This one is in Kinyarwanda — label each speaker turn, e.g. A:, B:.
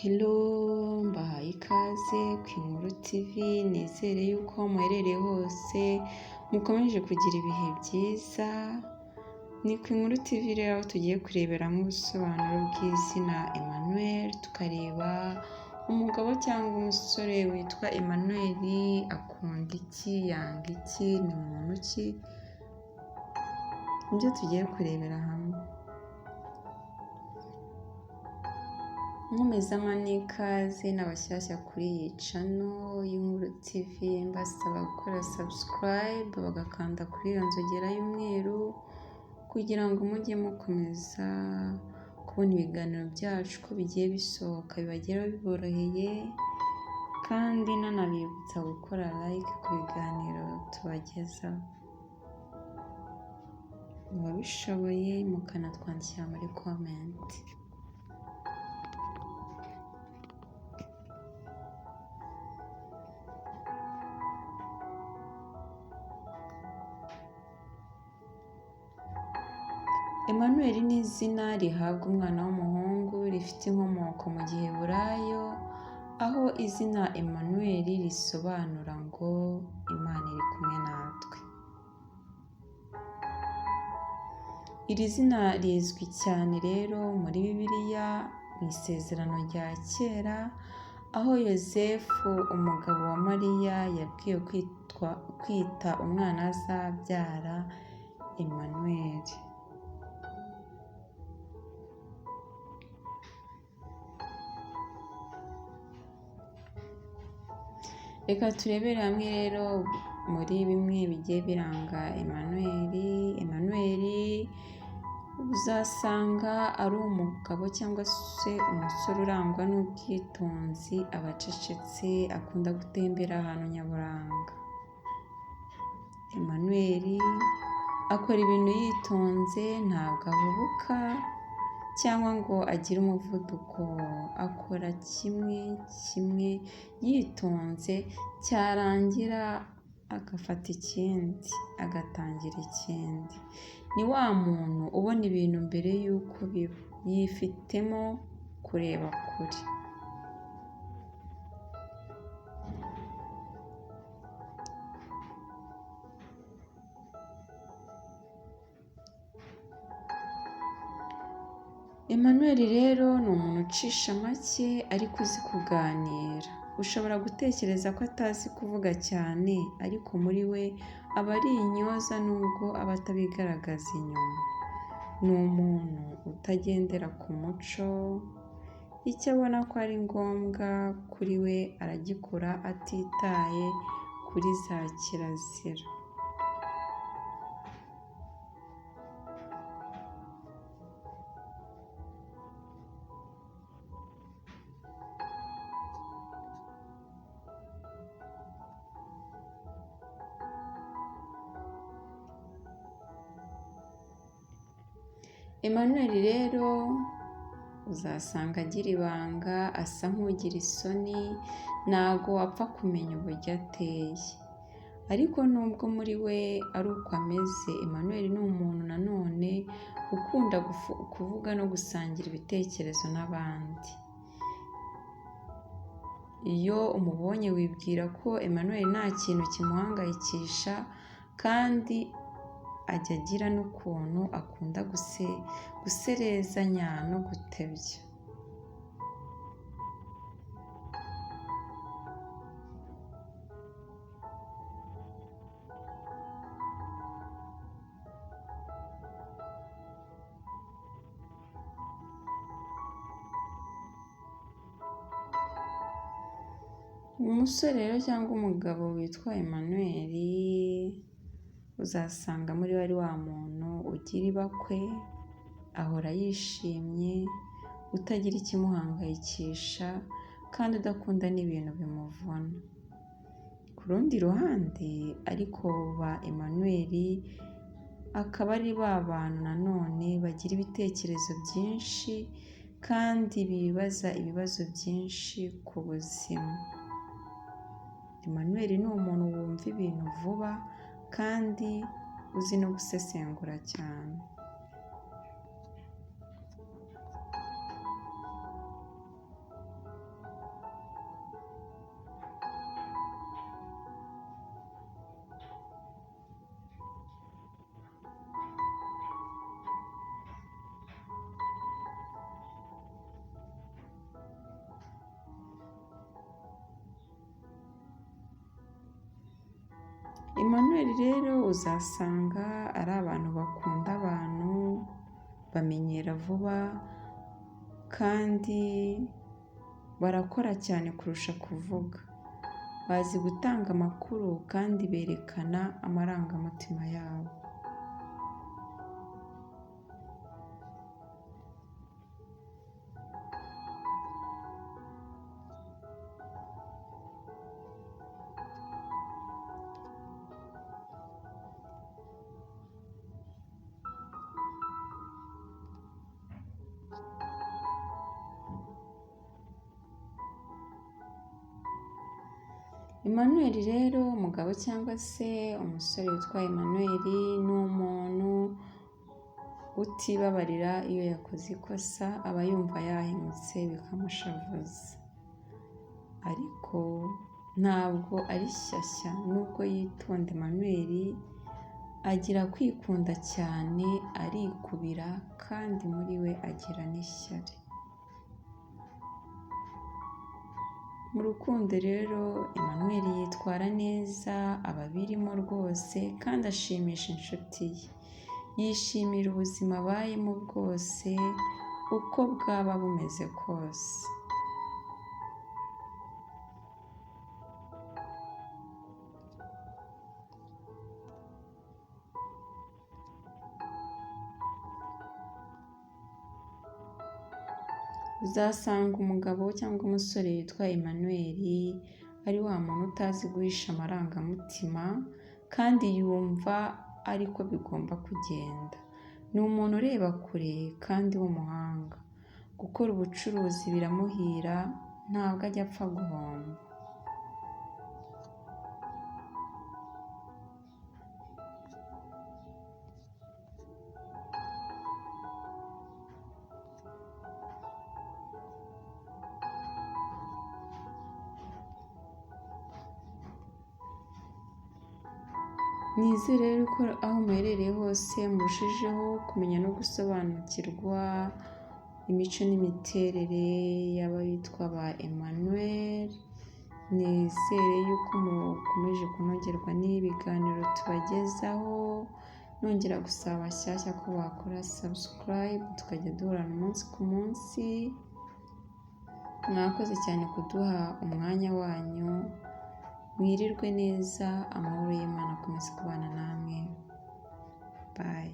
A: Hello, mbahaye ikaze ku Inkuru TV, nizere yuko aho muherereye hose mukomeje kugira ibihe byiza. Ni ku Inkuru TV rero aho tugiye kureberamo ubusobanuro bw'izina Emmanuel, tukareba umugabo cyangwa umusore witwa Emmanuel akunda iki, yanga iki, ni muntu ki, nibyo tugiye kurebera hamwe. Nkomezamo n'ikaze n'abashyashya kuri iyi channel y'Inkuru TV, mbasaba gukora subscribe bagakanda kuri iyo nzogera y'umweru kugira ngo mujye mukomeza kubona ibiganiro byacu ko bigiye bisohoka bibageraho biboroheye, kandi nanabibutsa gukora like ku biganiro tubagezaho. Mubabishoboye mukanatwandikira muri comment. Emmanuel ni izina rihabwa umwana w'umuhungu rifite inkomoko mu Giheburayo, aho izina Emmanuel risobanura ngo Imana iri kumwe natwe. Iri zina rizwi cyane rero muri Bibiliya mu Isezerano rya Kera, aho Yosefu umugabo wa Mariya yabwiwe kwita umwana azabyara Emmanuel. Reka turebere hamwe rero muri bimwe bigiye biranga Emmanuel. Uzasanga ari umugabo cyangwa se umusore urangwa n'ubwitonzi, aba acecetse, akunda gutembera ahantu nyaburanga. Emmanuel akora ibintu yitonze, ntabwo ahubuka cyangwa ngo agire umuvuduko, akora kimwe yitonze, cyarangira agafata ikindi, agatangira ikindi. Ni wa muntu ubona ibintu mbere y'uko biba, yifitemo kureba kure. Emmanuel rero ni umuntu ucisha make ariko uzi kuganira. Ushobora gutekereza ko atazi kuvuga cyane, ariko muri we aba ari intyoza nubwo aba atabigaragaza inyuma. Ni umuntu utagendera ku muco, icyo abona ko ari ngombwa kuri we aragikora atitaye kuri za kirazira. Emmanuel rero uzasanga agira ibanga, asa nk'ugira isoni, ntago wapfa kumenya uburyo ateye. Ariko nubwo muri we ari uko ameze, Emmanuel ni umuntu nanone ukunda kuvuga no gusangira ibitekerezo n'abandi. Iyo umubonye wibwira ko Emmanuel nta kintu kimuhangayikisha, kandi ajya agira n'ukuntu akunda guserezanya no gutebya. Umusore rero cyangwa umugabo witwa Emmanuel, uzasanga muri we ari wa muntu ugira ibakwe, ahora yishimye, utagira ikimuhangayikisha, kandi udakunda n'ibintu bimuvuna. Ku rundi ruhande ariko ba Emmanuel akaba ari ba bantu nanone bagira ibitekerezo byinshi, kandi bibaza ibibazo byinshi ku buzima. Emmanuel ni umuntu wumva ibintu vuba kandi uzi no gusesengura cyane. Emmanuel rero uzasanga ari abantu bakunda abantu, bamenyera vuba kandi barakora cyane kurusha kuvuga. Bazi gutanga amakuru kandi berekana amarangamutima yabo. Emmanuel rero umugabo cyangwa se umusore witwa Emmanuel ni umuntu utibabarira iyo yakoze ikosa, aba yumva yahemutse bikamushavuza, ariko ntabwo ari shyashya. Nubwo yitonda, Emmanuel agira kwikunda cyane, arikubira kandi muri we agira n'ishyari. Mu rukundo rero Emmanuel yitwara neza, aba abirimo rwose kandi ashimisha inshuti ye. Yishimira ubuzima abayemo bwose uko bwaba bumeze kose. Uzasanga umugabo cyangwa umusore witwa Emmanuel ari wa muntu utazi guhisha amarangamutima kandi yumva ariko bigomba kugenda. Ni umuntu ureba kure kandi w'umuhanga. Gukora ubucuruzi biramuhira, ntabwo ajya apfa guhomba. Nizere rero ko aho muherereye hose murushijeho kumenya no gusobanukirwa imico n'imiterere y'abitwa ba Emmanuel. Nizere yuko mukomeje kunogerwa n'ibiganiro tubagezaho, nongera gusaba abashyashya ko bakora subscribe tukajya duhorana umunsi ku munsi. Mwakoze cyane kuduha umwanya wanyu. Mwirirwe neza, amahoro y'Imana akomeze kubana namwe. Bye.